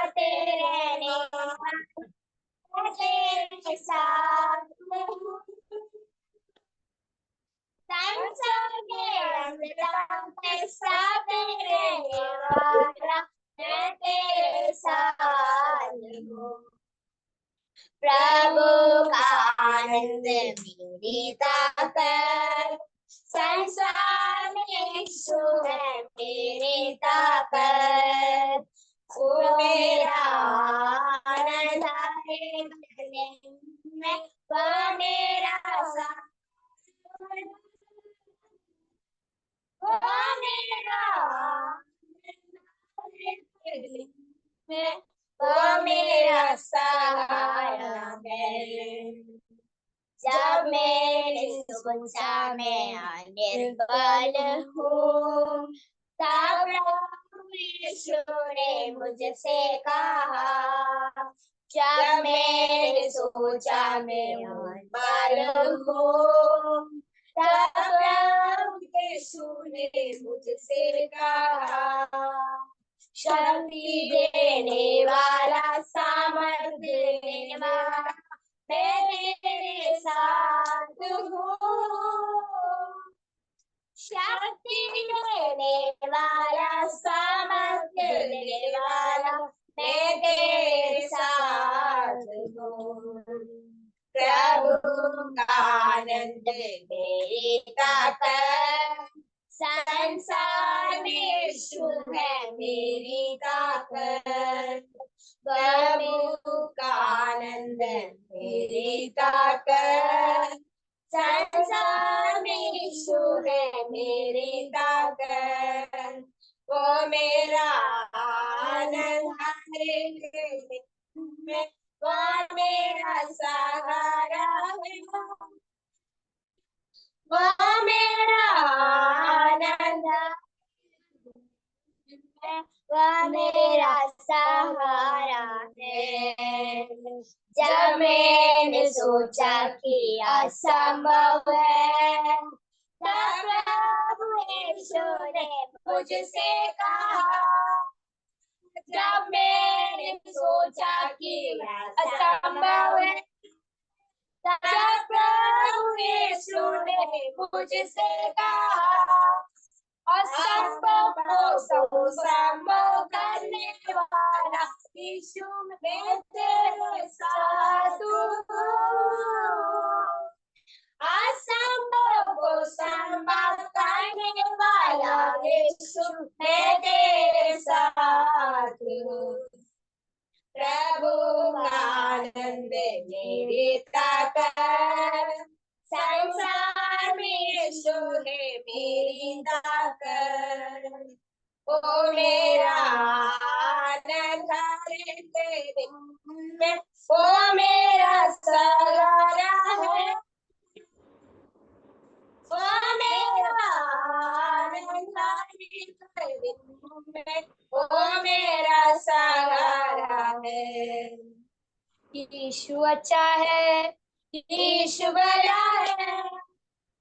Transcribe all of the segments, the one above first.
तेरे रहने तेरे साथ संसार के अंत तक साथ रहने वाला मैं तेरे साथ हूँ। प्रभु का आनंद मेरी ताकत संसार में यीशु है मेरी ताकत। वो मेरा आनंद है में वो मेरा साथ वो मेरा में वो मेरा सहारा है। जब मैंने सोचा मैं निर्बल हूँ तब प्रभु यीशु ने मुझसे कहा। जब मैंने सोचा मैं निर्बल हूँ तब प्रभु यीशु ने मुझसे कहा। शक्ति देने वाला सामर्थ देने वाला मैं तेरे साथ हूँ। शक्ति देने वाला सामर्थ देने वाला मैं तेरे साथ हूँ। प्रभु का आनंद मेरी ताकत संसार में यीशु है मेरी ताकत। प्रभु का आनंद मेरी ताकत संसार में यीशु है मेरी ताकत। वो मेरा आनंद है वो मेरा सहारा है। वो मेरा आनंद है वो मेरा सहारा है। जब मैंने सोचा कि असंभव है तब प्रभु यीशु ने मुझसे कहा। जब मैंने सोचा कि असंभव है तब प्रभु यीशु ने मुझसे कहा। असंभव को संभव करने वाला यीशु मैं तेरे साथ हूँ। असंभव को संभव करने वाला यीशु मैं तेरे साथ हूँ। प्रभु का आनंद मेरी ताकत संसार में यीशु है मेरी ताकत। ओ मेरा आनंद है तेरे में ओ मेरा सहारा है। ओ मेरा आनंद है तेरे में ओ मेरा सहारा है। यीशु अच्छा है यीशु भला है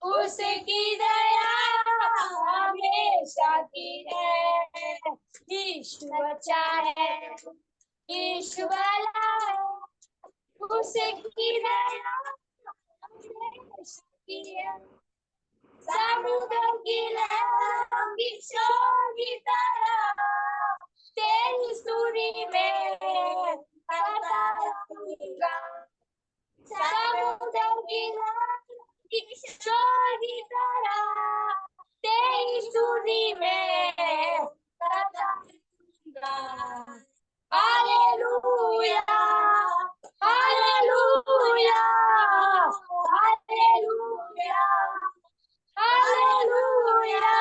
उसकी दया हमेशा की है। यीशु अच्छा है यीशु भला है उसकी दया हमेशा की है। समुद्र की लहरों की शोर की तरह तेरी स्तुति में गाता रहूंगा। समुद्र की लहरों की शोर की तरह तेरी स्तुति में गाता रहूंगा। Hallelujah hallelujah hallelujah hallelujah.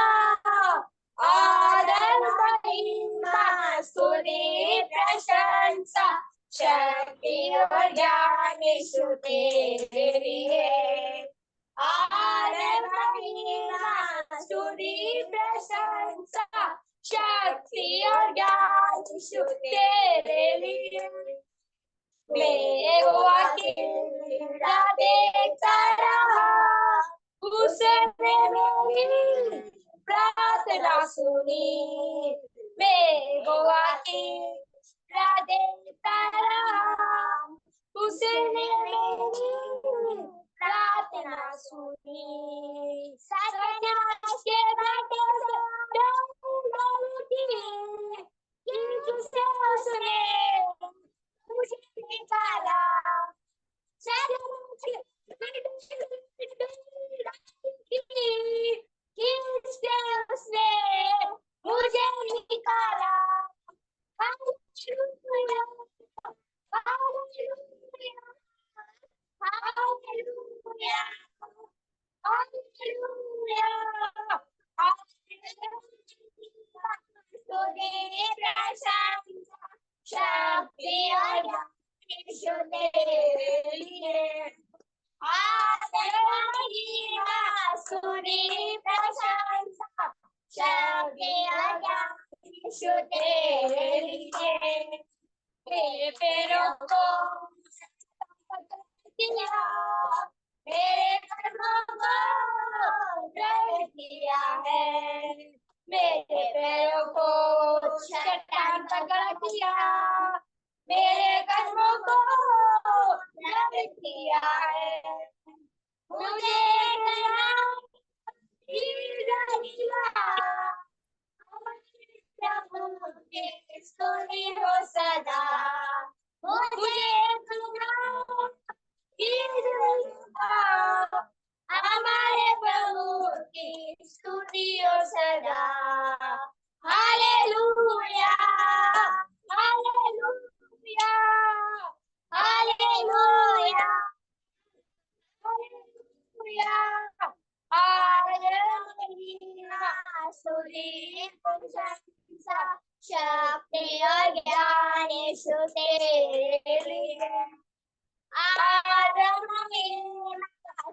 आदर महिमा स्तुति प्रशंसा शक्ति और ज्ञान यीशु तेरी है। आदर महिमा स्तुति प्रशंसा शक्ति और ज्ञान यीशु तेरे लिए। मैं वो अकेला देखता रहा उसने मेरी प्रार्थना सुनी। मैं वो अकेला शक्ति और ज्ञान तेरे लिए सुनी प्रशंसा शक्ति और ज्ञान तेरे लिए मेरे पैरों को दिया मेरे कर्मों को दृढ़ किया है मेरे पैरों को चट्टान पकड़ दिया मेरे कर्मों को दृढ़ किया है मुझे प्रभु की स्तुति हो सदा मुझे हमारे प्रभु की स्तुति हो सदा hallelujah hallelujah hallelujah hallelujah hallelujah स्तुति प्रशंसा शक्ति और ज्ञान यीशु तेरे लिए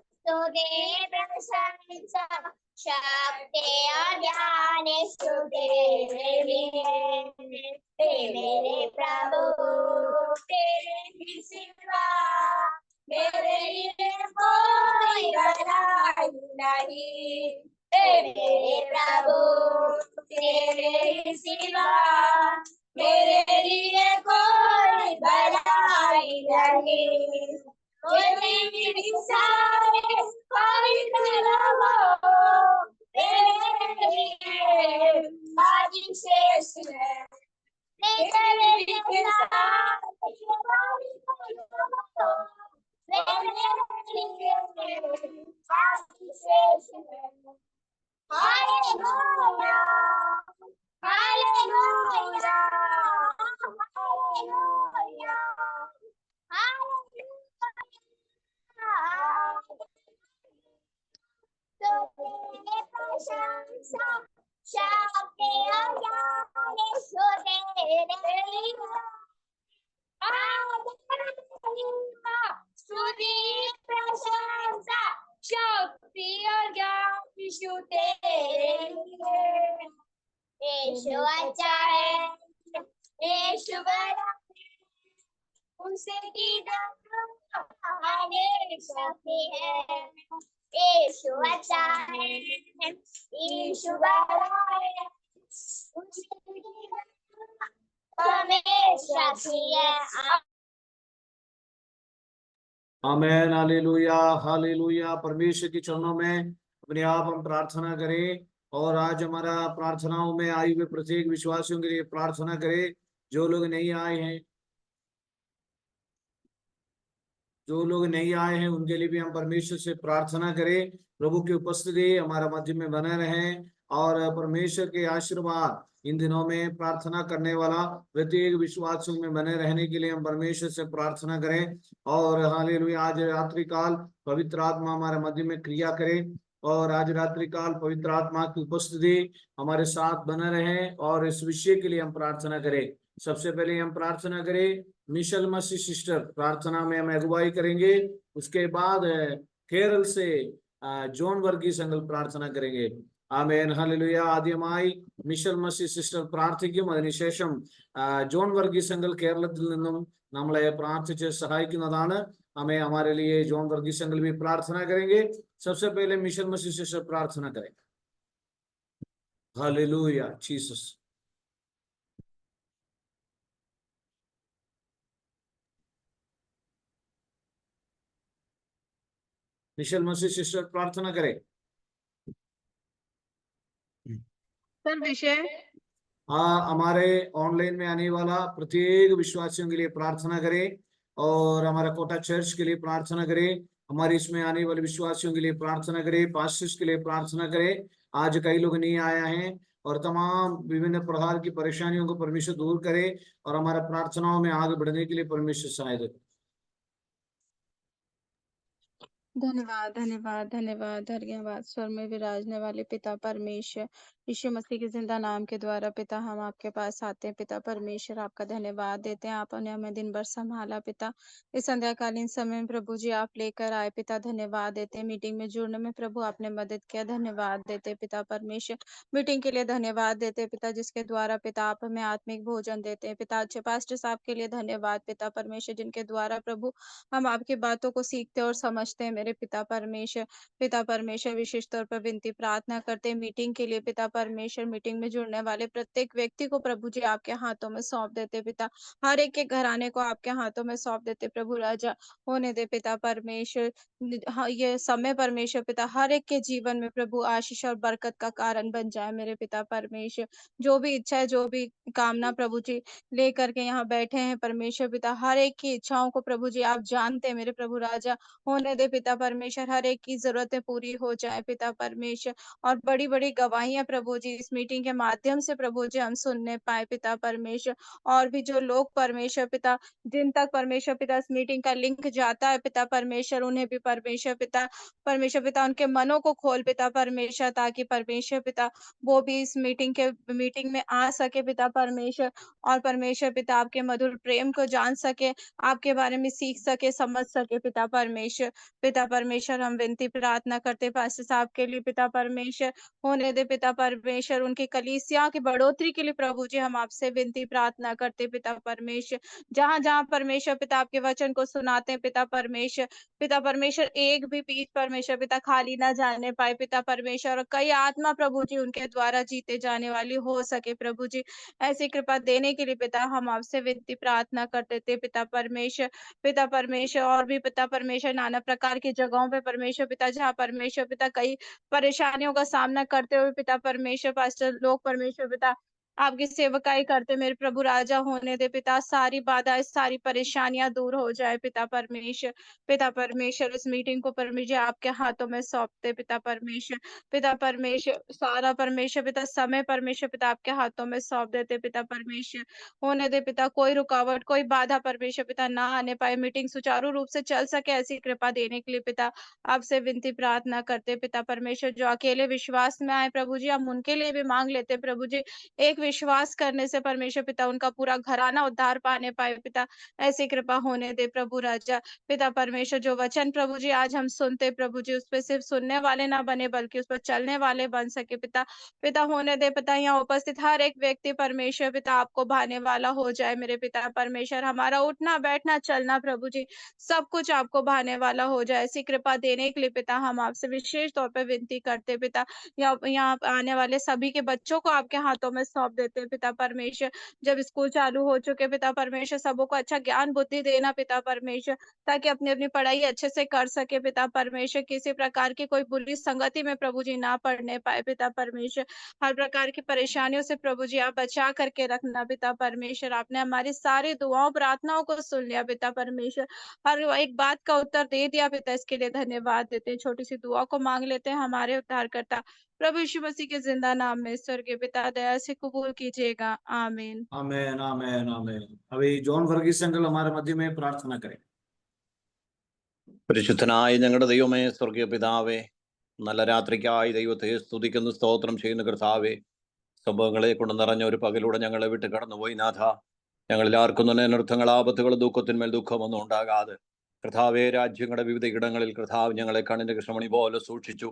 स्तुति प्रशंसा शक्ति और ज्ञान यीशु तेरे लिए मेरे प्रभु तेरे ही सिवा मेरे लिए कोई भलाई नहीं मेरे प्रभु तेरे ही सिवा मेरे लिए कोई भलाई नहीं मेरे सारे पवित्र हो मेरे लिए आज शेष है मेरे लिए हालेलुया हालेलुया हालेलुया प्रशंसा शक्ति और ज्ञान यीशु तेरे लिए स्तुति प्रशंसा शक्ति और ज्ञान यीशु तेरे लिए यीशु अच्छा है यीशु बड़ा उसकी शक्ति है यीशु अच्छा है यीशु बड़ा है उसकी हमेशा शक्ति है आमेन हालेलुया हालेलुया। परमेश्वर के चरणों में अपने आप हम प्रार्थना करें और आज हमारा प्रार्थनाओं में आए हुए प्रत्येक विश्वासियों के लिए प्रार्थना करें। जो लोग नहीं आए हैं उनके लिए भी हम परमेश्वर से प्रार्थना करें। प्रभु की उपस्थिति हमारा मध्य में बने रहे और परमेश्वर के आशीर्वाद इन दिनों में प्रार्थना करने वाला प्रत्येक विश्वासियों में बने रहने के लिए हम परमेश्वर से प्रार्थना करें। और हालेलुया आज रात्रि काल पवित्र आत्मा हमारे मध्य में क्रिया करे और आज रात्रि काल पवित्र आत्मा की उपस्थिति हमारे साथ बने रहे और इस विषय के लिए हम प्रार्थना करें। सबसे पहले हम प्रार्थना करें मिशेल मसीह सिस्टर प्रार्थना में हम अगुवाई करेंगे। उसके बाद केरल से जॉन वर्गीस अंकल प्रार्थना करेंगे। Amen hallelujah. ആദ്യമായി മിഷൽ മസി സിസ്റ്റർ പ്രാർത്ഥിക്കും. അതിനുശേഷം ജോൺ വർഗീസ് അങ്കിൾ കേരളത്തിൽ നിന്നും നമ്മളെ പ്രാർത്ഥിച്ച് സഹായിക്കുന്നതാണ്। हमें हमारे लिए जॉन वर्गीस अंकल भी प्रार्थना करेंगे। सबसे पहले मिशेल मसीह सिस्टर प्रार्थना करें। Hallelujah Jesus. मिशेल मसीह सिस्टर प्रार्थना करें। सर विषय हमारे ऑनलाइन में आने वाला प्रत्येक विश्वासियों के लिए प्रार्थना करें और हमारा कोटा चर्च के लिए प्रार्थना करें। हमारे इसमें आने वाले विश्वासियों के लिए प्रार्थना करें, पास्टर्स के लिए प्रार्थना करें। आज कई लोग नहीं आया हैं और तमाम विभिन्न प्रकार की परेशानियों को परमेश्वर दूर करे और हमारा प्रार्थनाओं में आगे बढ़ने के लिए परमेश्वर सहायता करे। धन्यवाद धन्यवाद धन्यवाद धन्यवाद। स्वर में विराजने वाले पिता परमेश्वर, यीशु मसीह के जिंदा नाम के द्वारा पिता हम आपके पास आते हैं। पिता परमेश्वर, आपका धन्यवाद देते हैं, आपने हमें दिन भर संभाला पिता। इस संध्याकालीन समय में प्रभु जी आप लेकर आए पिता, धन्यवाद देते हैं। मीटिंग में जुड़ने में प्रभु आपने मदद किया, धन्यवाद देते हैं पिता परमेश्वर। मीटिंग के लिए धन्यवाद देते हैं पिता, जिसके द्वारा पिता आप हमें आत्मिक भोजन देते हैं पिता। अच्छे पास्टर साहब के लिए धन्यवाद पिता परमेश्वर, जिनके द्वारा प्रभु हम आपकी बातों को सीखते और समझते हैं मेरे पिता परमेश्वर। पिता परमेश्वर, विशेष तौर पर विनती प्रार्थना करते हैं मीटिंग के लिए पिता परमेश्वर। मीटिंग में जुड़ने वाले प्रत्येक व्यक्ति को प्रभु जी आपके हाथों में सौंप देते पिता। हर एक के घराने को आपके हाथों में सौंप देते प्रभु राजा। होने दे पिता परमेश्वर, हाँ, ये समय परमेश्वर पिता हर एक के जीवन में प्रभु आशीष और बरकत का कारण बन जाए मेरे पिता परमेश्वर। जो भी इच्छा है, जो भी कामना प्रभु जी लेकर के यहाँ बैठे हैं परमेश्वर पिता, हर एक की इच्छाओं को प्रभु जी आप जानते हैं मेरे प्रभु राजा। होने दे पिता परमेश्वर, हर एक की जरूरतें पूरी हो जाए पिता परमेश्वर। और बड़ी बड़ी गवाहियां प्रभु जी इस मीटिंग के माध्यम से प्रभु जी हम सुनने पाए पिता परमेश्वर। और भी जो लोग परमेश्वर पिता, जिन तक परमेश्वर पिता इस मीटिंग का लिंक जाता है पिता परमेश्वर, उन्हें भी परमेश्वर पिता उनके मनों को खोल पिता परमेश्वर, ताकि परमेश्वर पिता वो भी इस मीटिंग में आ सके पिता परमेश्वर। और परमेश्वर पिता आपके मधुर प्रेम को जान सके, आपके बारे में सीख सके, समझ सके पिता परमेश्वर। पिता परमेश्वर, हम विनती प्रार्थना करते पास्टर साहब के लिए पिता परमेश्वर। होने दे पिता परमेश्वर, उनकी कलीसिया की बढ़ोतरी के लिए प्रभु जी हम आपसे विनती प्रार्थना करते पिता परमेश्वर। जहाँ जहाँ परमेश्वर पिता आपके वचन को सुनाते हैं पिता परमेश्वर, एक भी बीच परमेश्वर पिता खाली ना जाने पाए पिता परमेश्वर। और कई आत्मा प्रभु जी उनके द्वारा जीते जाने वाली हो सके प्रभु जी, ऐसी कृपा देने के लिए पिता हम आपसे विनती प्रार्थना करते थे पिता परमेश्वर। और भी पिता परमेश्वर, नाना प्रकार की जगहों पे परमेश्वर पिता, जहाँ परमेश्वर पिता कई परेशानियों का सामना करते हुए पिता परमेश्वर पास्टर लोग परमेश्वर पिता आपकी सेवकाई करते मेरे प्रभु राजा। होने दे पिता सारी बाधाएं, सारी परेशानियां दूर हो जाए पिता परमेश्वर। इस मीटिंग को परमेश्वर आपके हाथों में सौंपते पिता परमेश्वर। सारा परमेश्वर पिता समय परमेश्वर पिता आपके हाथों में सौंप देते पिता परमेश्वर। होने दे पिता कोई रुकावट, कोई बाधा परमेश्वर पिता ना आने पाए, मीटिंग सुचारू रूप से चल सके, ऐसी कृपा देने के लिए पिता आपसे विनती प्रार्थना करते पिता परमेश्वर। जो अकेले विश्वास में आए प्रभु जी, हम उनके लिए भी मांग लेते प्रभु जी। एक विश्वास करने से परमेश्वर पिता उनका पूरा घराना उद्धार पाने पाए पिता, ऐसी कृपा होने दे प्रभु राजा। पिता परमेश्वर, जो वचन प्रभु जी आज हम सुनते प्रभु जी, उस पर सिर्फ सुनने वाले ना बने बल्कि उस पर चलने वाले बन सके पिता होने दे पिता। यहाँ उपस्थित हर एक व्यक्ति परमेश्वर पिता आपको भाने वाला हो जाए मेरे पिता परमेश्वर। हमारा उठना बैठना चलना प्रभु जी सब कुछ आपको भाने वाला हो जाए, ऐसी कृपा देने के लिए पिता हम आपसे विशेष तौर पर विनती करते पिता। यहाँ आने वाले सभी के बच्चों को आपके हाथों में सौंप देते पिता परमेश्वर। जब स्कूल चालू हो चुके पिता परमेश्वर, सबों को अच्छा ज्ञान बुद्धि देना पिता परमेश्वर, ताकि अपनी अपनी पढ़ाई अच्छे से कर सके पिता परमेश्वर। किसी प्रकार की कोई बुरी संगति में प्रभु जी ना पढ़ने पाए पिता परमेश्वर। हर प्रकार की परेशानियों से प्रभु जी आप बचा करके रखना पिता परमेश्वर। आपने हमारी सारी दुआओं प्रार्थनाओं को सुन लिया पिता परमेश्वर, हर एक बात का उत्तर दे दिया पिता, इसके लिए धन्यवाद देते हैं। छोटी सी दुआ को मांग लेते हैं हमारे उद्धारकर्ता प्रभु यीशु मसीह के जिंदा नाम में। स्वर्गीय पिता, दया से कबूल कीजिएगा, आमीन। आमेन आमेन आमेन। अभी जॉन वर्गीस अंकल हमारे मध्य में प्रार्थना करें। പരിശുദ്ധനായ ഞങ്ങളുടെ ദൈവമേ, സ്വർഗീയ പിതാവേ, നല്ല രാത്രിക്കായി ദൈവത്തെ സ്തുതിക്കുന്നു, സ്തോത്രം ചെയ്യുന്ന കർത്താവേ. സംഭവങ്ങളെ കൊണ്ട് നിറഞ്ഞ ഒരു പകലൂടെ ഞങ്ങളെ വിട്ട് കടന്നുപോയി നാഥ. ഞങ്ങളിൽ ആർക്കും തന്നെ അനർത്ഥങ്ങൾ, ആപത്തുകൾ, ദുഃഖത്തിന്മേൽ ദുഃഖമൊന്നും ഉണ്ടാകാതെ കർത്താവേ, രാജ്യങ്ങളുടെ വിവിധ ഇടങ്ങളിൽ കർത്താവ് ഞങ്ങളെ കണ്ണിന്റെ കൃഷ്ണമണി പോലെ സൂക്ഷിച്ചു.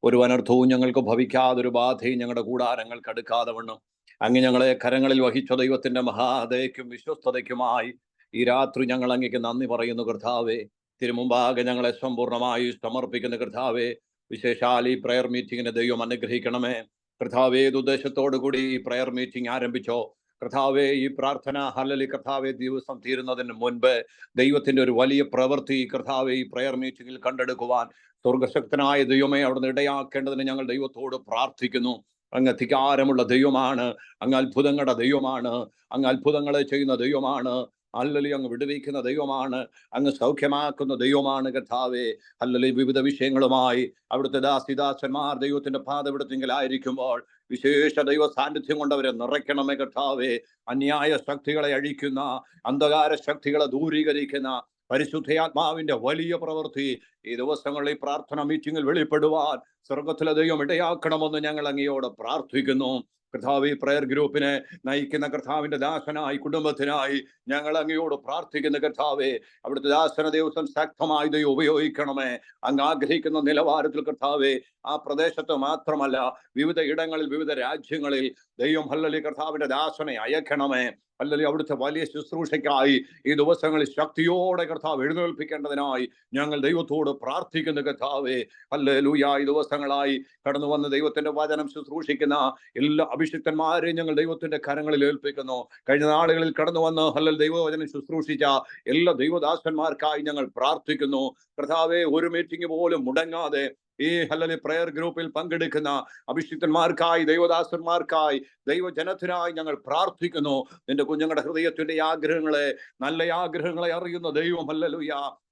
ഒരു അനർത്ഥവും ഞങ്ങൾക്ക് ഭവിക്കാതെ, ഒരു ബാധയും ഞങ്ങളുടെ കൂടാരങ്ങൾക്ക് അടുക്കാതെ വണ്ണം അങ്ങ് ഞങ്ങളെ കരങ്ങളിൽ വഹിച്ച ദൈവത്തിന്റെ മഹാദയക്കും വിശ്വസ്തതയ്ക്കുമായി ഈ രാത്രി ഞങ്ങൾ അങ്ങേക്ക് നന്ദി പറയുന്നു കർത്താവേ. തിരുമുമ്പാകെ ഞങ്ങളെ സമ്പൂർണ്ണമായി സമർപ്പിക്കുന്ന കർത്താവേ, വിശേഷാൽ ഈ പ്രയർ മീറ്റിങ്ങിനെ ദൈവം അനുഗ്രഹിക്കണമേ കർത്താവേ. ഏത് ഉദ്ദേശത്തോടു കൂടി ഈ പ്രയർ മീറ്റിംഗ് ആരംഭിച്ചോ കർത്താവേ, ഈ പ്രാർത്ഥന ഹല്ലേലൂയ കർത്താവേ, ദിവസം തീരുന്നതിന് മുൻപ് ദൈവത്തിന്റെ ഒരു വലിയ പ്രവൃത്തി കർത്താവേ ഈ പ്രയർ മീറ്റിംഗിൽ കണ്ടെടുക്കുവാൻ സ്വർഗശക്തനായ ദൈവമേ അവിടുന്ന് ഇടയാക്കേണ്ടതിന് ഞങ്ങൾ ദൈവത്തോട് പ്രാർത്ഥിക്കുന്നു. അങ്ങ് അധികാരമുള്ള ദൈവമാണ്, അങ്ങ് അത്ഭുതങ്ങളുടെ ദൈവമാണ്, അങ്ങ് അത്ഭുതങ്ങളെ ചെയ്യുന്ന ദൈവമാണ്. ഹല്ലേലൂയ, അങ്ങ് വിടുവിക്കുന്ന ദൈവമാണ്, അങ്ങ് സൗഖ്യമാക്കുന്ന ദൈവമാണ് കർത്താവേ. ഹല്ലേലൂയ, വിവിധ വിഷയങ്ങളുമായി അവിടുത്തെ ദാസിദാസന്മാർ ദൈവത്തിന്റെ പാദപീഠത്തിങ്കലായിരിക്കുമ്പോൾ വിശേഷ ദൈവ സാന്നിധ്യം കൊണ്ട് അവരെ നിറയ്ക്കണമേ കർത്താവേ. അന്യായ ശക്തികളെ അഴിക്കുന്ന, അന്ധകാര ശക്തികളെ ദൂരീകരിക്കുന്ന പരിശുദ്ധാത്മാവിന്റെ വലിയ പ്രവൃത്തി ഈ ദിവസങ്ങളിൽ ഈ പ്രാർത്ഥന മീറ്റിംഗിൽ വെളിപ്പെടുവാൻ സ്വർഗത്തിലെ ദൈവം ഇടയാക്കണമെന്ന് ഞങ്ങൾ അങ്ങയോട് പ്രാർത്ഥിക്കുന്നു. കർത്താവ്, ഈ പ്രയർ ഗ്രൂപ്പിനെ നയിക്കുന്ന കർത്താവിന്റെ ദാസനായി, കുടുംബത്തിനായി ഞങ്ങൾ അങ്ങയോട് പ്രാർത്ഥിക്കുന്ന കർത്താവേ, അവിടുത്തെ ദാസന ദിവസം ശക്തമായി ദൈവം ഉപയോഗിക്കണമേ. അങ്ങ് ആഗ്രഹിക്കുന്ന നിലവാരത്തിൽ കർത്താവേ, ആ പ്രദേശത്ത് മാത്രമല്ല വിവിധ ഇടങ്ങളിൽ, വിവിധ രാജ്യങ്ങളിൽ ദൈവം ഹല്ലേലൂയ കർത്താവിന്റെ ദാസനെ അയക്കണമേ. ഹല്ലേലൂയ, അവിടുത്തെ വലിയ ശുശ്രൂഷയ്ക്കായി ഈ ദിവസങ്ങളിൽ ശക്തിയോടെ കർത്താവ് എഴുന്നേൽപ്പിക്കേണ്ടതിനായി ഞങ്ങൾ ദൈവത്തോട് പ്രാർത്ഥിക്കുന്ന കർത്താവേ. ഹല്ലേലൂയ, ഈ ദിവസങ്ങളായി കടന്നു വന്ന് ദൈവത്തിന്റെ വചനം ശുശ്രൂഷിക്കുന്ന എല്ലാ അഭിഷിക്തന്മാരെയും ഞങ്ങൾ ദൈവത്തിന്റെ കരങ്ങളിൽ ഏൽപ്പിക്കുന്നു. കഴിഞ്ഞ നാളുകളിൽ കടന്നു വന്ന് ഹല്ലേലൂയ ദൈവവചനം ശുശ്രൂഷിച്ച എല്ലാ ദൈവദാസന്മാർക്കായി ഞങ്ങൾ പ്രാർത്ഥിക്കുന്നു കർത്താവേ. ഒരു മീറ്റിംഗ് പോലും മുടങ്ങാതെ ഈ ഹല്ലേലൂയ പ്രയർ ഗ്രൂപ്പിൽ പങ്കെടുക്കുന്ന അഭിഷിക്തന്മാർക്കായി, ദൈവദാസന്മാർക്കായി, ദൈവജനത്തിനായി ഞങ്ങൾ പ്രാർത്ഥിക്കുന്നു. നിന്റെ കുഞ്ഞുങ്ങളുടെ ഹൃദയത്തിന്റെ ആഗ്രഹങ്ങളെ, നല്ല ആഗ്രഹങ്ങളെ അറിയുന്ന ദൈവം ഹല്ലേലൂയ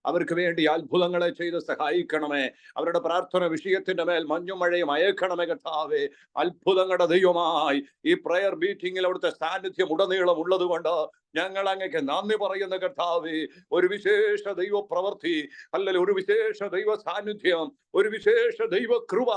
അവർക്ക് വേണ്ടി അത്ഭുതങ്ങളെ ചെയ്ത് സഹായിക്കണമേ. അവരുടെ പ്രാർത്ഥന വിഷയത്തിന്റെ മേൽ മഞ്ഞും മഴയും അയക്കണമേ കർത്താവേ. അത്ഭുതങ്ങളുടെ ദൈവമായി ഈ പ്രയർ മീറ്റിംഗിൽ അവിടുത്തെ സാന്നിധ്യം ഉടനീളം ഉള്ളത് കൊണ്ട് ഞങ്ങൾ അങ്ങേക്ക് നന്ദി പറയുന്ന കർത്താവേ. ഒരു വിശേഷ ദൈവ പ്രവൃത്തി, അല്ലെങ്കിൽ ഒരു വിശേഷ ദൈവ സാന്നിധ്യം, ഒരു വിശേഷ ദൈവ കൃപ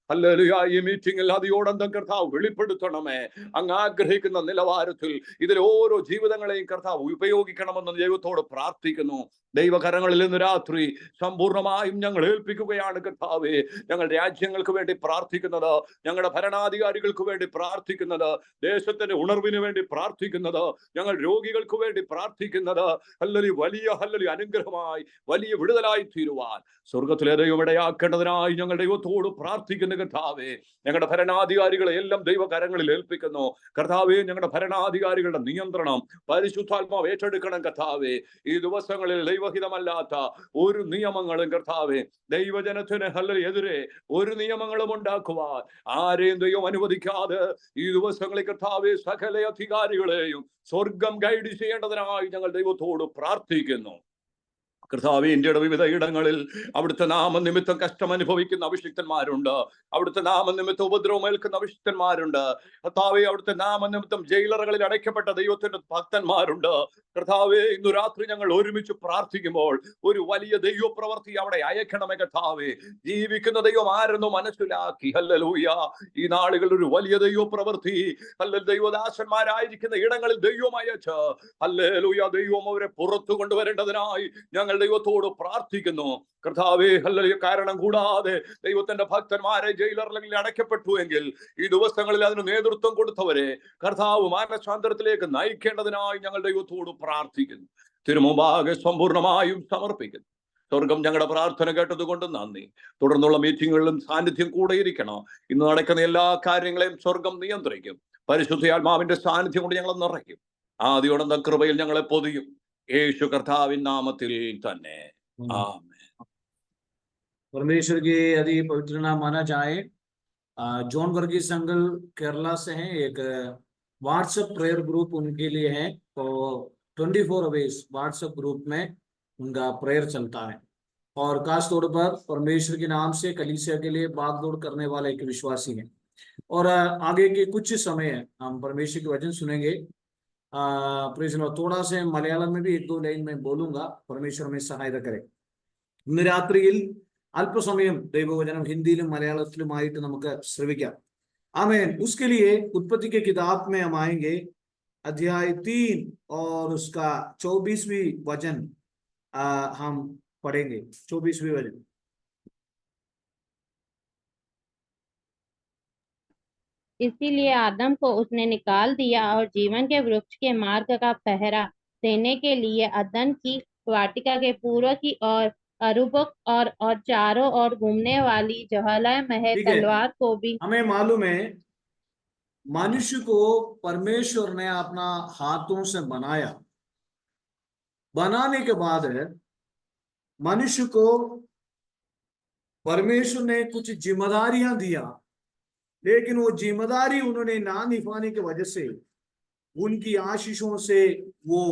ഹല്ലേലൂയ ഈ മീറ്റിംഗിൽ അതിയോടന്തം കർത്താവ് വെളിപ്പെടുത്തണമേ. അങ്ങ് ആഗ്രഹിക്കുന്ന നിലവാരത്തിൽ ഇതിൽ ഓരോ ജീവിതങ്ങളെയും കർത്താവ് ഉപയോഗിക്കണമെന്ന് ദൈവത്തോട് പ്രാർത്ഥിക്കുന്നു. ദൈവകരങ്ങളിൽ ഇന്ന് രാത്രി സമ്പൂർണമായും ഞങ്ങൾ ഏൽപ്പിക്കുകയാണ് കർത്താവേ. ഞങ്ങൾ രാജ്യങ്ങൾക്ക് വേണ്ടി പ്രാർത്ഥിക്കുന്നത്, ഞങ്ങളുടെ ഭരണാധികാരികൾക്ക് വേണ്ടി പ്രാർത്ഥിക്കുന്നത്, ദേശത്തിന്റെ ഉണർവിന് വേണ്ടി പ്രാർത്ഥിക്കുന്നത്, ഞങ്ങൾ രോഗികൾക്ക് വേണ്ടി പ്രാർത്ഥിക്കുന്നത് ഹല്ലേലൂയ വലിയ ഹല്ലേലൂയ അനുഗ്രഹമായി, വലിയ വിടുതലായി തീരുവാൻ സ്വർഗത്തിലെ ദൈവം ഇടയാക്കേണ്ടതിനായി ഞങ്ങൾ ദൈവത്തോട് പ്രാർത്ഥിക്കുന്ന കർത്താവേ. ഞങ്ങളുടെ ഭരണാധികാരികളെ എല്ലാം ദൈവകരങ്ങളിൽ ഏൽപ്പിക്കുന്നു കർത്താവേ. ഞങ്ങളുടെ ഭരണാധികാരികളുടെ നിയന്ത്രണം പരിശുദ്ധാത്മാവ് ഏറ്റെടുക്കണം കർത്താവേ. ഈ ദിവസങ്ങളിൽ ദൈവഹിതമല്ലാത്ത ഒരു നിയമങ്ങളും കർത്താവേ, ദൈവജനത്തിന് ഹല്ലേലൂയ എതിരെ ഒരു നിയമങ്ങളും ഉണ്ടാക്കുവാൻ ആരെയും ദൈവം അനുവദിക്കാതെ ഈ ദിവസങ്ങളിൽ കർത്താവേ സകല അധികാരികളെയും സ്വർഗം ഗൈഡ് ചെയ്യേണ്ടതിനായി ഞങ്ങൾ ദൈവത്തോട് പ്രാർത്ഥിക്കുന്നു കർത്താവേ. ഇന്ത്യയുടെ വിവിധ ഇടങ്ങളിൽ അവിടുത്തെ നാമനിമിത്തം കഷ്ടം അനുഭവിക്കുന്ന അഭിഷിക്തന്മാരുണ്ട്. അവിടുത്തെ നാമനിമിത്തം ഉപദ്രവം ഏൽക്കുന്ന അഭിഷിക്തന്മാരുണ്ട് കർത്താവേ. അവിടുത്തെ നാമനിമിത്തം ജയിലറുകളിൽ അടയ്ക്കപ്പെട്ട ദൈവത്തിന്റെ ഭക്തന്മാരുണ്ട് കർത്താവേ. ഇന്നു രാത്രി ഞങ്ങൾ ഒരുമിച്ച് പ്രാർത്ഥിക്കുമ്പോൾ ഒരു വലിയ ദൈവപ്രവൃത്തി അവിടെ അയക്കണമേ കർത്താവേ. ജീവിക്കുന്ന ദൈവം ആരെന്ന് മനസ്സിലാക്കി ഹല്ലേലൂയ ഈ നാളുകളിൽ ഒരു വലിയ ദൈവപ്രവൃത്തി ഹല്ലേലൂയ ദൈവദാസന്മാരായിരിക്കുന്ന ഇടങ്ങളിൽ ദൈവം അയച്ച് ഹല്ലേലൂയ ദൈവം അവരെ പുറത്തു കൊണ്ടുവരേണ്ടതിനായി ഞങ്ങൾ ദൈവത്തോട് പ്രാർത്ഥിക്കുന്നു കർത്താവേ. ഹല്ലേലൂയ കാരണം കൂടാതെ ദൈവത്തിന്റെ ഭക്തന്മാരെ ജയിലറിൽ അടയ്ക്കപ്പെട്ടു എങ്കിൽ ഈ ദിവസങ്ങളിൽ അതിന് നേതൃത്വം കൊടുത്തവരെ കർത്താവ് മാനസാന്തരത്തിലേക്ക് നയിക്കേണ്ടതിനായി ഞങ്ങൾ ദൈവത്തോട് പ്രാർത്ഥിക്കുന്നു. തിരുമുമ്പാകെ സമ്പൂർണമായും സമർപ്പിക്കുന്നു. സ്വർഗം ഞങ്ങളുടെ പ്രാർത്ഥന കേട്ടതുകൊണ്ട് നന്ദി. തുടർന്നുള്ള മീറ്റിങ്ങുകളിലും സാന്നിധ്യം കൂടെയിരിക്കണം. ഇന്ന് നടക്കുന്ന എല്ലാ കാര്യങ്ങളെയും സ്വർഗം നിയന്ത്രിക്കും. പരിശുദ്ധാത്മാവിന്റെ സാന്നിധ്യം കൊണ്ട് ഞങ്ങൾ നിറയ്ക്കും. ആദിയോടന്തം കൃപയിൽ ഞങ്ങളെ പൊതിയും. യേശു കർത്താവിൻ നാമത്തിൽ തന്നെ ആമേൻ. परमेश्वर के यदि पवित्र नाम माना जाए, जॉन वर्गीस अंकल केरला से हैं। एक व्हाट्सएप प्रेयर ग्रुप उनके लिए है, तो 24 अवेज व्हाट्सएप ग्रुप में उनका प्रेयर चलता है। और खास तौर पर परमेश्वर के नाम से कलीसिया के लिए भागदौड़ करने वाला एक विश्वासी है। और आगे के कुछ समय हम परमेश्वर के वचन सुनेंगे। थोड़ा से मलयालम में भी 1-2 लाइन में बोलूंगा, परमेश्वर में सहायता करे। ഇന്ന് രാത്രിയിൽ അല്പസമയം ദൈവവചനം ഹിന്ദിയിലും മലയാളത്തിലുമായിട്ട് നമുക്ക് ശ്രവിക്കാം. आमीन। उसके लिए उत्पत्ति के किताब में हम आएंगे, अध्याय 3 और उसका 24वीं वचन हम पढ़ेंगे। 24वीं वचन। इसीलिए आदम को उसने निकाल दिया और जीवन के वृक्ष के मार्ग का पहरा देने के लिए अदन की वाटिका के पूर्व की ओर अरुबक और चारों ओर घूमने वाली ज्वालामय तलवार को भी। हमें मालूम है मनुष्य को परमेश्वर ने अपना हाथों से बनाया। बनाने के बाद मनुष्य को परमेश्वर ने कुछ जिम्मेदारियां दिया, लेकिन वो जिम्मेदारी उन्होंने ना निभाने की वजह से उनकी आशीषों से वो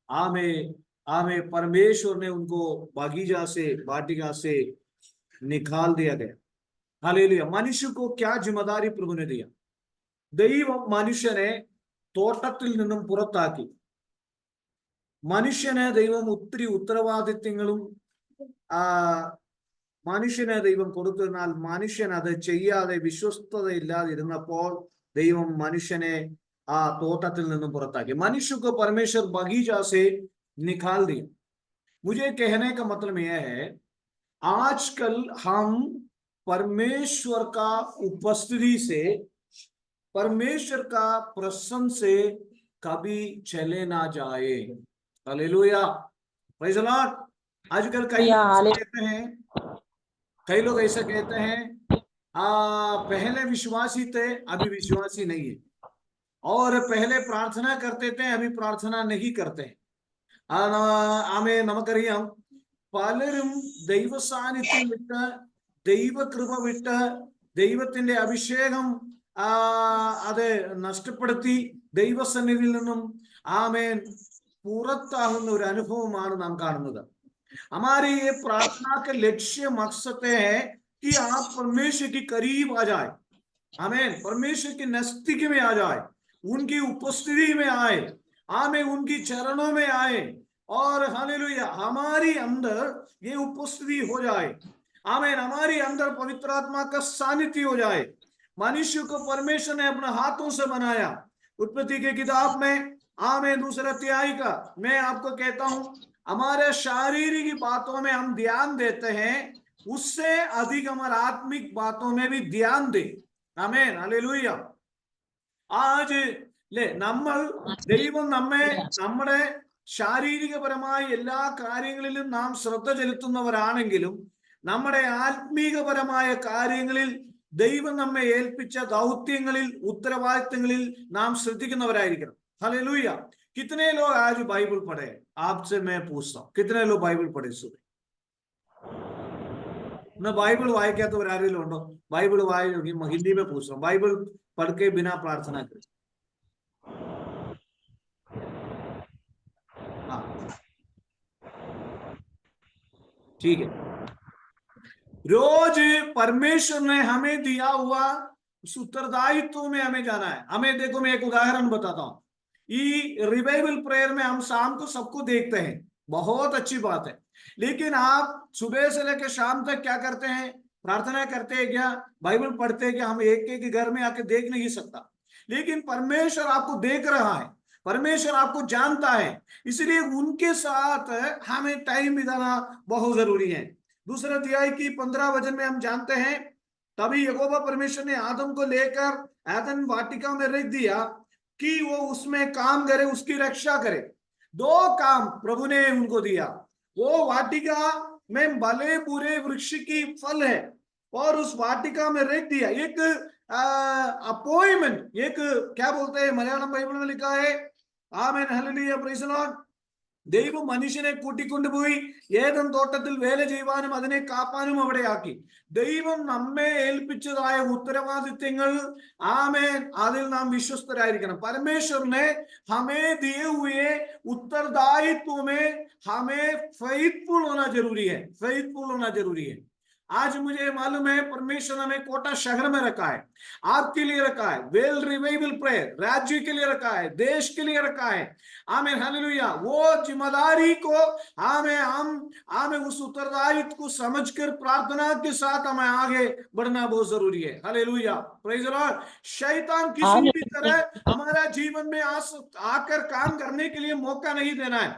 आमे परमेश्वर ने उनको बागीचा से, वाटिका से निकाल दिया गया। हालेलुया। मनुष्य को क्या जिम्मेदारी प्रभु ने दिया? ദൈവം മനുഷ്യനെ തോട്ടത്തിൽ നിന്നും പുറത്താക്കി. മനുഷ്യന് ദൈവം ഒത്തിരി ഉത്തരവാദിത്വങ്ങളും മനുഷ്യനെ ദൈവം കൊടുത്തതിനാൽ മനുഷ്യൻ അത് ചെയ്യാതെ വിശ്വസ്തതയില്ലാതിരുന്നപ്പോൾ ദൈവം മനുഷ്യനെ ആ തോട്ടത്തിൽ നിന്നും പുറത്താക്കി. मनुष्य को परमेश्वर बगीचा से निकाल दिया. मुझे कहने का मतलब यह है, आजकल हम परमेश्वर का उपस्थिति से, परमेश्वर का प्रसन्न से कभी चले ना जाए. Hallelujah, praise the Lord. आजकल कई लोग ऐसा कहते हैं पहले विश्वासी थे, अभी विश्वासी नहीं है, और पहले प्रार्थना करते थे, अभी प्रार्थना नहीं करते. ആമേ, നമുക്കറിയാം പലരും ദൈവ സാന്നിധ്യം വിട്ട്, ദൈവകൃപ വിട്ട്, ദൈവത്തിന്റെ അഭിഷേകം അത് നഷ്ടപ്പെടുത്തി ദൈവസന്നിധിയിൽ നിന്നും ആമേൻ പുറത്താകുന്ന ഒരു അനുഭവമാണ് നാം കാണുന്നത്. हमारी ये प्रार्थना के लक्ष्य मकसद है कि आप परमेश्वर के करीब आ जाए. आमीन. परमेश्वर के नजदीक में आ जाए, उनकी उपस्थिति में आए, आमीन, उनकी चरणों में आए, और हालेलुया हमारी अंदर ये उपस्थिति हो जाए. आमीन. हमारी अंदर पवित्र आत्मा का सानिध्य हो जाए. मनुष्य को परमेश्वर ने अपने हाथों से बनाया. उत्पत्ति की किताब में आमीन 2 अध्याय का मैं आपको कहता हूं, हमारे शारीरिक बातों में हम ध्यान देते हैं, उससे अधिक हमारे आत्मिक बातों में भी ध्यान दे. आमीन. हालेलुया. आज നമ്മൾ ദൈവം നമ്മെ നമ്മുടെ ശാരീരികപരമായ എല്ലാ കാര്യങ്ങളിലും നാം ശ്രദ്ധ ചെലുത്തുന്നവരാണെങ്കിലും നമ്മുടെ ആത്മീകപരമായ കാര്യങ്ങളിൽ ദൈവം നമ്മെ ഏൽപ്പിച്ച ദൗത്യങ്ങളിൽ, ഉത്തരവാദിത്തങ്ങളിൽ നാം ശ്രദ്ധിക്കുന്നവരായിരിക്കണം. हालेलुया. कितने लोग आज बाइबल पढ़े? आपसे मैं पूछता हूं, कितने लोग बाइबल पढ़े सुबह? ना बाइबल വായിക്കാത്തവരാരെങ്കിലും बाइबल हिंदी में पूछ रहा हूँ, बाइबल पढ़ के बिना प्रार्थना करे? हाँ, ठीक है. रोज परमेश्वर ने हमें दिया हुआ उस उत्तरदायित्व में हमें जाना है. हमें देखो, मैं एक उदाहरण बताता हूं. रिवाइवल प्रेयर में हम शाम को सबको देखते हैं, बहुत अच्छी बात है, लेकिन आप सुबह से लेकर शाम तक क्या करते हैं? प्रार्थना करते हैं क्या? बाइबल पढ़ते हैं क्या? हम एक एक घर में आके देख नहीं सकता, लेकिन परमेश्वर आपको देख रहा है, परमेश्वर आपको जानता है, इसलिए उनके साथ हमें टाइम बिताना बहुत जरूरी है. 2 अध्याय की 15 वचन में हम जानते हैं, तभी यहोवा परमेश्वर ने आदम को लेकर एदन वाटिका में रख दिया कि वो उसमें काम करे, उसकी रक्षा करे. 2 काम प्रभु ने उनको दिया. वो वाटिका में भले बुरे वृक्ष की फल है, और उस वाटिका में रख दिया. एक अपॉइंटमेंट, एक क्या बोलते हैं, मलयालम बाइबल में लिखा है, आमीन, हालेलुया, प्रेज़ द लॉर्ड. ദൈവം മനുഷ്യനെ കൂട്ടിക്കൊണ്ടുപോയി ഏദൻ തോട്ടത്തിൽ വേല ചെയ്യുവാനും അതിനെ കാപ്പാനും അവിടെ ആക്കി. ദൈവം നമ്മെ ഏൽപ്പിച്ചതായ ഉത്തരവാദിത്വങ്ങൾ, ആമേൻ, അതിൽ നാം വിശ്വസ്തരായിരിക്കണം. परमेश्वर ने हमें दिए हुए उत्तरदायित्व में हमें फेथफुल होना जरूरी है, फेथफुल होना जरूरी है. आज मुझे मालूम है परमेश्वर ने हमें कोटा शहर में रखा है, आपके लिए रखा है, वेल रिवाइवल प्रेयर राज्य के लिए रखा है, देश के लिए रखा है. आमीन, हालेलुया. वो जिम्मेदारी को हमें उस उत्तरदायित्व को समझकर प्रार्थना के साथ हमें आगे बढ़ना बहुत जरूरी है. Hallelujah, praise the Lord. शैतान किसी भी तरह हमारा जीवन में आकर काम करने के लिए मौका नहीं देना है.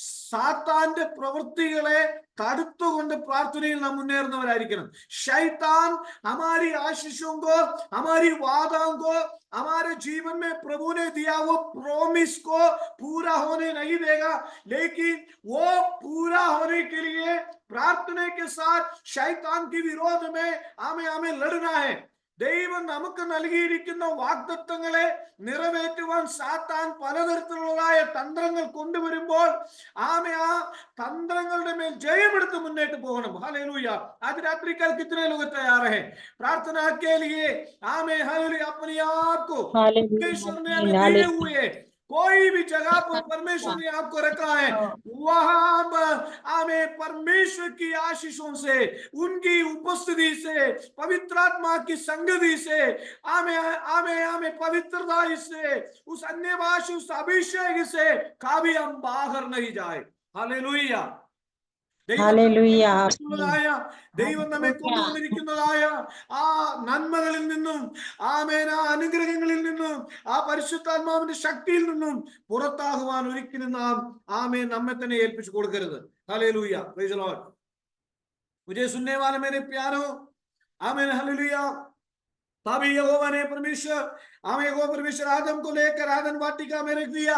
സാത്താന്റെ പ്രവൃത്തികളെ തടുത്തുകൊണ്ട് പ്രാർത്ഥനയിൽ നാം മുന്നേറുന്നവരായിരിക്കണം. शैतान हमारी आशीषों को, हमारी वादों को, हमारे जीवन में प्रभु ने दिया वो प्रॉमिस को पूरा होने नहीं देगा, लेकिन वो पूरा होने के लिए प्रार्थना के साथ शैतान के विरोध में हमें लड़ना है. ദൈവം നമുക്ക് നൽകിയിരിക്കുന്ന വാഗ്ദത്തങ്ങളെ നിറവേറ്റുവാൻ സാത്താൻ പലതരത്തിലുള്ളതായ തന്ത്രങ്ങൾ കൊണ്ടുവരുമ്പോൾ ആ തന്ത്രങ്ങളുടെ മേൽ ജയമെടുത്ത് മുന്നോട്ട് പോകണം. हालेलुया. आज रात्रि कल कितने लोग तैयार हैं प्रार्थना के लिए? आमीन, हालेलुया. अपने आप को परमेश्वर ने हमें दिए हुए कोई भी जगह पर परमेश्वर ने आपको रखा है, वहां पर हमें परमेश्वर की आशीषों से, उनकी उपस्थिति से, पवित्र आत्मा की संगति से, हमें हमें हमें पवित्रता से, उस अन्य भाषा, उस अभिषेक से कभी हम बाहर नहीं जाए। हालेलुया। Hallelujah. ദൈവം നമ്മെ കൊണ്ടുവന്നിരിക്കുന്നതായ ആ നന്മകളിൽ നിന്നും, ആമേൻ, ആ അനുഗ്രഹങ്ങളിൽ നിന്നും, ആ പരിശുദ്ധാത്മാവിന്റെ ശക്തിയിൽ നിന്നും പുറത്താകുവാൻ ഒരിക്കലും നാം, ആമേൻ, നമ്മെ തന്നെ ഏൽപ്പിച്ചു കൊടുക്കരുത്. Hallelujah, praise the Lord. मुझे सुनने वाले मेरे प्यारो, आमीन, हालेलुया। तभी यहोवा ने परमेश्वर, हमें यहोवा परमेश्वर आदम को लेकर आदम वाटिका में रख दिया।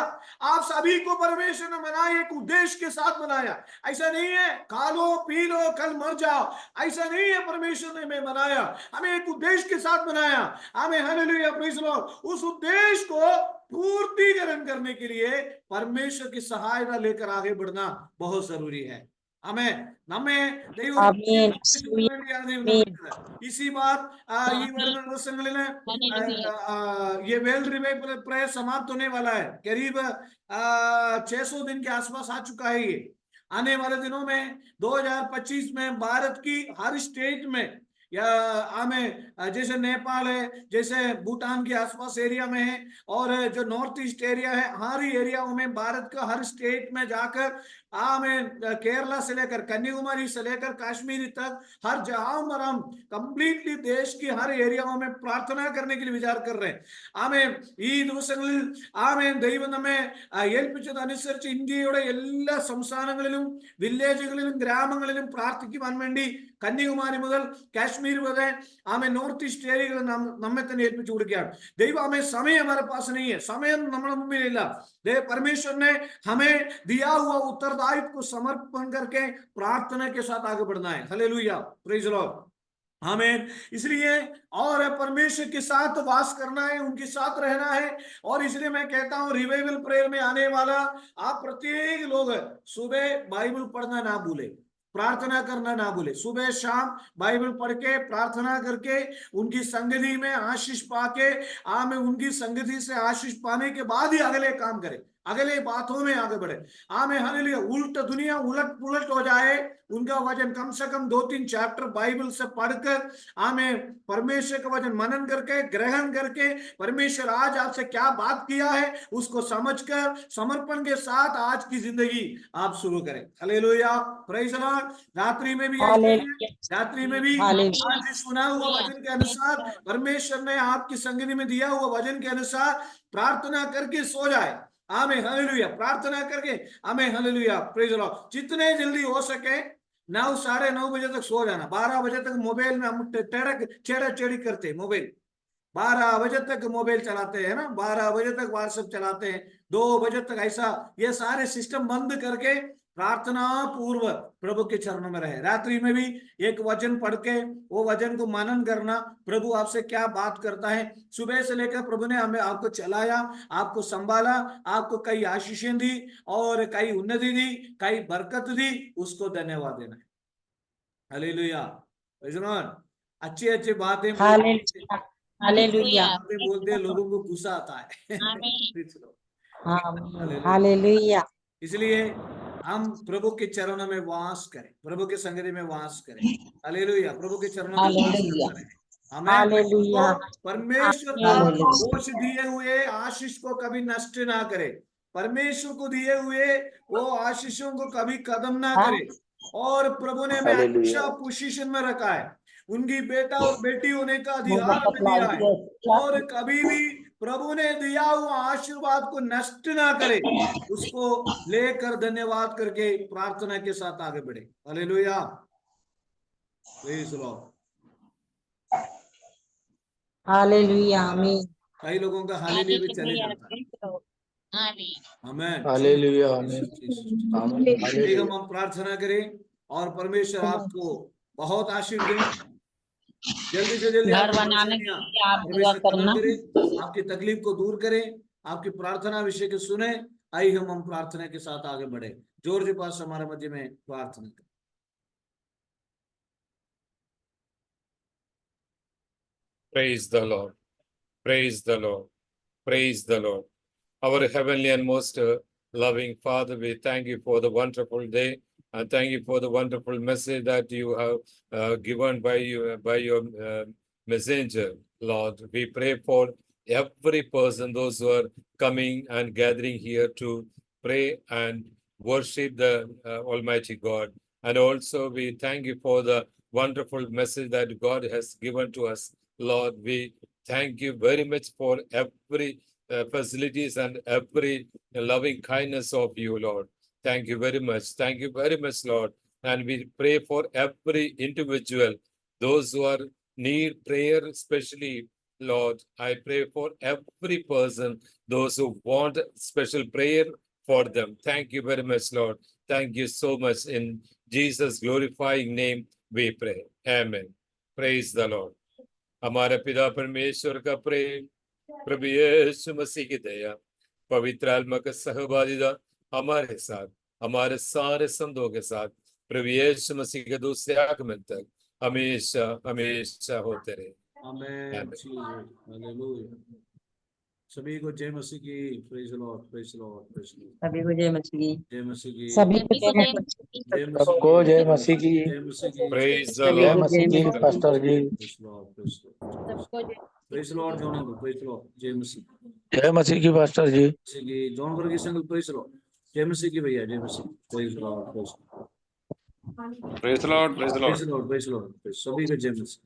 आप सभी को परमेश्वर ने बनाया, एक उद्देश्य के साथ बनाया। ऐसा नहीं है खा लो पी लो कल मर जाओ, ऐसा नहीं है। परमेश्वर ने हमें बनाया, हमें एक उद्देश्य के साथ बनाया। हमें, हालेलुया, प्रेज़ द लॉर्ड, उस उद्देश्य को पूर्तिकरण करने के लिए परमेश्वर की सहायता लेकर आगे बढ़ना बहुत जरूरी है। हमें നമ്മെ ദൈവം इसी बात ये വരുന്ന ദിവസങ്ങളില് ये वेल्ड रिवाइवल प्रेयर समाप्त होने वाला है। करीब 600 दिन के आसपास आ चुका है ये। आने वाले दिनों में 2025 में भारत की हर स्टेट में, या हमें जैसे नेपाल है, जैसे भूटान के आसपास एरिया में है, और जो नॉर्थ ईस्ट एरिया है, हर एरियाओं में भारत का हर स्टेट में जाकर, हमें केरला से लेकर कन्याकुमारी से लेकर कश्मीर तक हर जहां पर हम कंप्लीटली देश की हर एरियाओं में प्रार्थना करने के लिए विचार कर रहे हैं। हमें ഈ ദിവസങ്ങളിൽ ആമേൻ ദൈവം നമ്മെ ഏൽപ്പിച്ചതനുസരിച്ച് ഇന്ത്യയുടെ എല്ലാ സംസ്ഥാനങ്ങളിലും വില്ലേജുകളിലും ഗ്രാമങ്ങളിലും പ്രാർത്ഥിക്കുവാൻ വേണ്ടി കന്യാകുമാരി മുതൽ കാശ്മീർ വരെ ആമേൻ നോർത്ത് ഈസ്റ്റ് ഏരിയകൾ നമ്മെ തന്നെ ഏൽപ്പിച്ചു കൊടുക്കുകയാണ്। ദൈവം हमें समय हमारे पास नहीं है, समय നമ്മുടെ മുമ്പിലില്ല। परमेश्वर ने हमें दिया हुआ उत्तरदायित्व को समर्पण करके प्रार्थना के साथ आगे बढ़ना है। हालेलुया, प्रेज द लॉर्ड, आमीन। इसलिए और परमेश्वर के साथ वास करना है, उनके साथ रहना है। और इसलिए मैं कहता हूं, रिवाइवल प्रेयर में आने वाला आप प्रत्येक लोग सुबह बाइबल पढ़ना ना भूले, प्रार्थना करना ना भूले। सुबह शाम बाइबल पढ़ के प्रार्थना करके उनकी संगति में आशीष पाके, आमें, उनकी संगति से आशीष पाने के बाद ही अगले काम करें, अगले बातों में आगे बढ़े। आमें, हालेलुया। उल्ट दुनिया उलट पुलट हो जाए, उनका वचन कम से कम 2-3 चैप्टर बाइबल से पढ़कर, आमें, परमेश्वर का वचन मनन करके, ग्रहण करके, परमेश्वर आज आपसे क्या बात किया है उसको समझकर समर्पण के साथ आज की जिंदगी आप शुरू करें। Hallelujah, praise the Lord. रात्रि में भी रात्रि में भी आज सुना हुआ वचन के अनुसार, परमेश्वर ने आपकी संगति में दिया हुआ वचन के अनुसार प्रार्थना करके सो जाए। आमें, हालेलुया। प्रार्थना करके, आमें, हालेलुया, प्रेज़ द लॉर्ड। जितने जल्दी हो सके 9, 9:30 बजे तक सो जाना। 12 बजे तक मोबाइल में हम टेढ़ा-टेढ़ी करते हैं, मोबाइल 12 बजे तक मोबाइल चलाते हैं ना, 12 बजे तक व्हाट्सएप चलाते हैं, 2 बजे तक, ऐसा ये सारे सिस्टम बंद करके प्रार्थना पूर्व प्रभु के चरणों में रहे। रात्रि में भी एक वचन पढ़ के वो वचन को मनन करना, प्रभु आपसे क्या बात करता है। सुबह से लेकर प्रभु ने हमें आपको चलाया, आपको संभाला, आपको कई आशीषें दी और कई उन्नति दी, कई बरकत दी, उसको धन्यवाद देना है। Hallelujah, praise the Lord. अच्छी अच्छी बातें बोलते लोगों को गुस्सा आता है। हालेलुया। इसलिए हम प्रभु के चरणों में वास करें, प्रभु के संगति में वास करें। हालेलुया, प्रभु के चरणों में वास करें। हमें तो परमेश्वर का दोष दिए हुए आशीष को कभी नष्ट ना करे, परमेश्वर को दिए हुए वो आशीषों को कभी कदम ना करे। और प्रभु ने हमें अच्छा पोजीशन में रखा है, उनकी बेटा और बेटी होने का अधिकार हमें दिया है, और कभी भी प्रभु ने दिया हुआ आशीर्वाद को नष्ट ना करे, उसको लेकर धन्यवाद करके प्रार्थना के साथ आगे बढ़े। Hallelujah, praise the Lord, hallelujah, आमीन। कई लोगों का हालेलुया भी चले जाता है। आमीन, हालेलुया, आमीन। हम प्रार्थना करें और परमेश्वर आपको बहुत आशीष दे। जल्दी से जल्दी घर बनाने के लिए आप दुआ करना, आपकी तकलीफ को दूर करें, आपकी प्रार्थना विषय के सुने। आइए हम प्रार्थना के साथ आगे बढ़े। जॉर्ज पास हमारे मध्य में प्रार्थना करें। Praise the Lord. Praise the Lord. Praise the Lord. Our heavenly and most loving Father, we thank you for the wonderful day, and thank you for the wonderful message that you have given by your messenger, Lord. We pray for every person, those who are coming and gathering here to pray and worship the Almighty God. And also we thank you for the wonderful message that God has given to us, Lord. We thank you very much for every facilities and every loving kindness of you, Lord. Thank you very much. Thank you very much, Lord. And we pray for every individual, those who are need prayer, especially, Lord. I pray for every person, those who want special prayer for them. Thank you very much, Lord. Thank you so much. In Jesus' glorifying name, we pray. Amen. Praise the Lord. हमारे पिता परमेश्वर का प्रेम, प्रभु यीशु मसीह की दया, पवित्र आत्मा का सहभागिता हमारे साथ, हमारे सारे संतों के साथ, प्रभु यीशु मसीह के दूसरे आगमन तक हमेशा हमेशा होते रहे। आमेन। हालेलुया। सभी को जय मसीह की। Praise the Lord, praise the Lord, praise the Lord. सभी को जय मसीह की। जय मसीह की। सभी को सभी को जय जय मसीह की। जय मसीह सबको जय मसीह की। जय मसीह की। Praise the सभी जय Lord. को मसीह जय की मसीह की। Pastor ji. Praise the Lord, praise the Lord. सबको जय praise the Lord John uncle, praise the Lord. जय मसीह जय मसीह की पास्टर जी। की। John Varghese uncle, praise the Lord. जय मसीह की भैया, जय मसीह। Praise the Lord, praise the Lord. Praise the Lord. Praise the Lord. Praise the Lord, praise the Lord. सभी को जय मसीह।